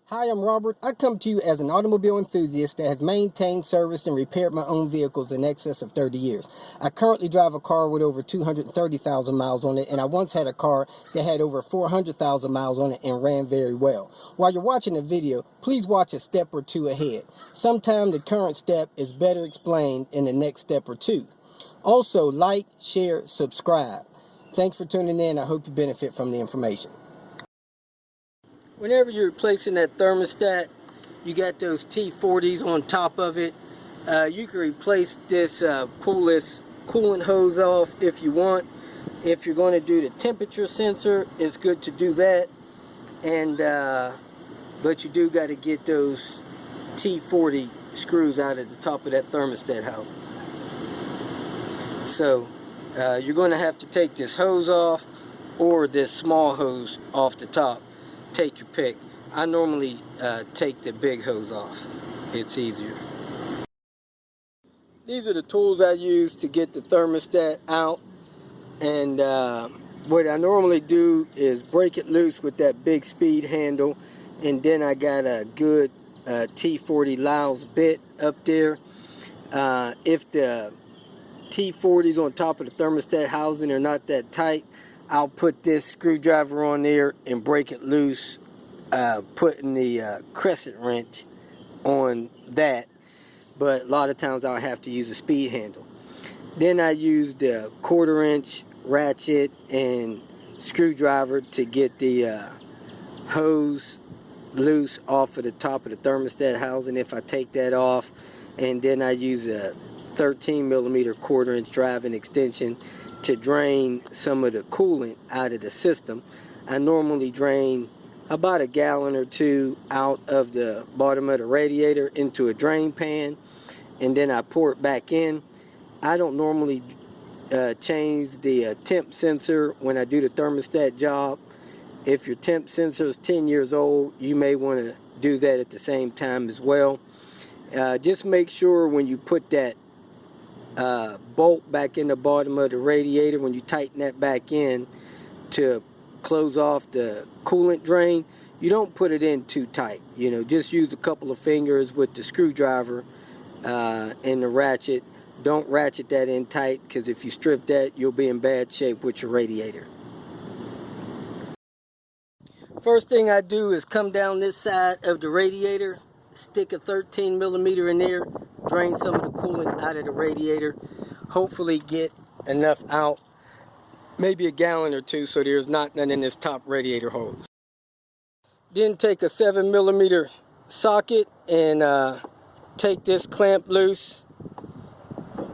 Hi, I'm Robert. I come to you as an automobile enthusiast that has maintained, serviced, and repaired my own vehicles in excess of 30 years. I currently drive a car with over 230,000 miles on it, and I once had a car that had over 400,000 miles on it and ran very well. While you're watching the video, please watch a step or two ahead. Sometimes the current step is better explained in the next step or two. Also, like, share, subscribe. Thanks for tuning in. I hope you benefit from the information. Whenever you're replacing that thermostat, you got those T40s on top of it. You can replace this coolant hose off if you want. If you're going to do the temperature sensor, it's good to do that. And but you do got to get those T40 screws out at the top of that thermostat house. So you're going to have to take this hose off or this small hose off the top. Take your pick. I normally take the big hose off. It's easier. These are the tools I use to get the thermostat out, and what I normally do is break it loose with that big speed handle, and then I got a good T40 Laos bit up there. If the T40s on top of the thermostat housing are not that tight, I'll put this screwdriver on there and break it loose, putting the crescent wrench on that. But a lot of times I'll have to use a speed handle. Then I use the 1/4 inch ratchet and screwdriver to get the hose loose off of the top of the thermostat housing if I take that off. And then I use a 13mm 1/4 inch driving extension to drain some of the coolant out of the system. I normally drain about a gallon or two out of the bottom of the radiator into a drain pan, and then I pour it back in. I don't normally change the temp sensor when I do the thermostat job. If your temp sensor is 10 years old, you may want to do that at the same time as well. Just make sure when you put that bolt back in the bottom of the radiator, when you tighten that back in to close off the coolant drain, you don't put it in too tight. You know, just use a couple of fingers with the screwdriver and the ratchet. Don't ratchet that in tight, because if you strip that, you'll be in bad shape with your radiator. First thing I do is come down this side of the radiator, stick a 13mm in there, drain some of the coolant out of the radiator, hopefully get enough out, maybe a gallon or two, so there's not none in this top radiator hose. Then take a 7mm socket and take this clamp loose.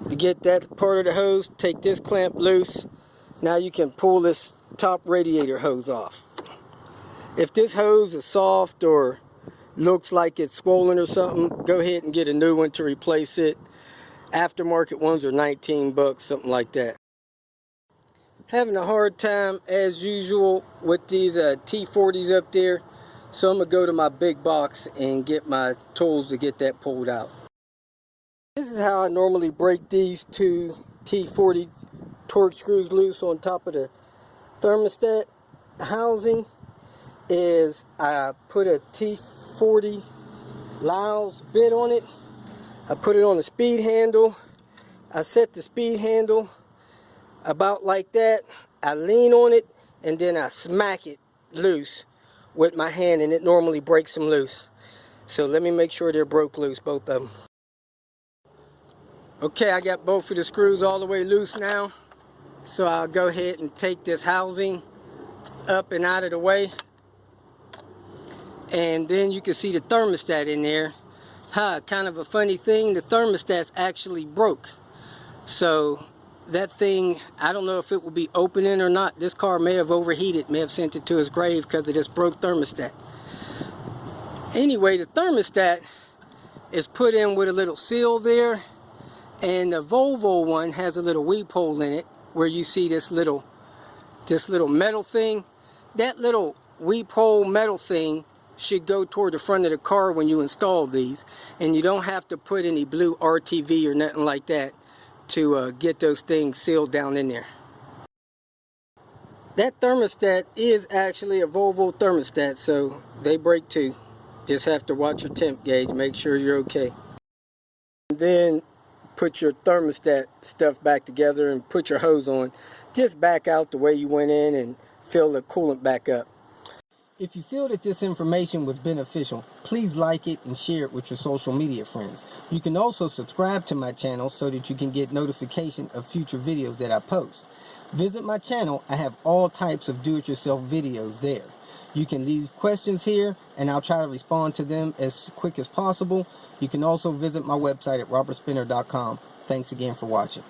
To get that part of the hose, take this clamp loose. Now you can pull this top radiator hose off. If this hose is soft or looks like it's swollen or something, go ahead and get a new one to replace it. Aftermarket ones are 19 bucks, something like that. Having a hard time as usual with these T40s up there, so I'm gonna go to my big box and get my tools to get that pulled out. This is how I normally break these two T40 torque screws loose on top of the thermostat housing. Is I put a T40 Laos bit on it. I put it on the speed handle. I set the speed handle about like that. I lean on it, and then I smack it loose with my hand, and it normally breaks them loose. So let me make sure they're broke loose, both of them. Okay, I got both of the screws all the way loose now. So I'll go ahead and take this housing up and out of the way. And then you can see the thermostat in there. Kind of a funny thing, the thermostat's actually broke. So that thing, I don't know if it will be opening or not. This car may have overheated, may have sent it to his grave because of this broke thermostat. Anyway, the thermostat is put in with a little seal there, and the Volvo one has a little weep hole in it where you see this little metal thing. That little weep hole metal thing should go toward the front of the car when you install these, and you don't have to put any blue RTV or nothing like that to get those things sealed down in there. That thermostat is actually a Volvo thermostat, so they break too. Just have to watch your temp gauge, make sure you're okay. And then put your thermostat stuff back together and put your hose on. Just back out the way you went in and fill the coolant back up. If you feel that this information was beneficial, please like it and share it with your social media friends. You can also subscribe to my channel so that you can get notification of future videos that I post. Visit my channel. I have all types of do-it-yourself videos there. You can leave questions here and I'll try to respond to them as quick as possible. You can also visit my website at robertspinner.com. Thanks again for watching.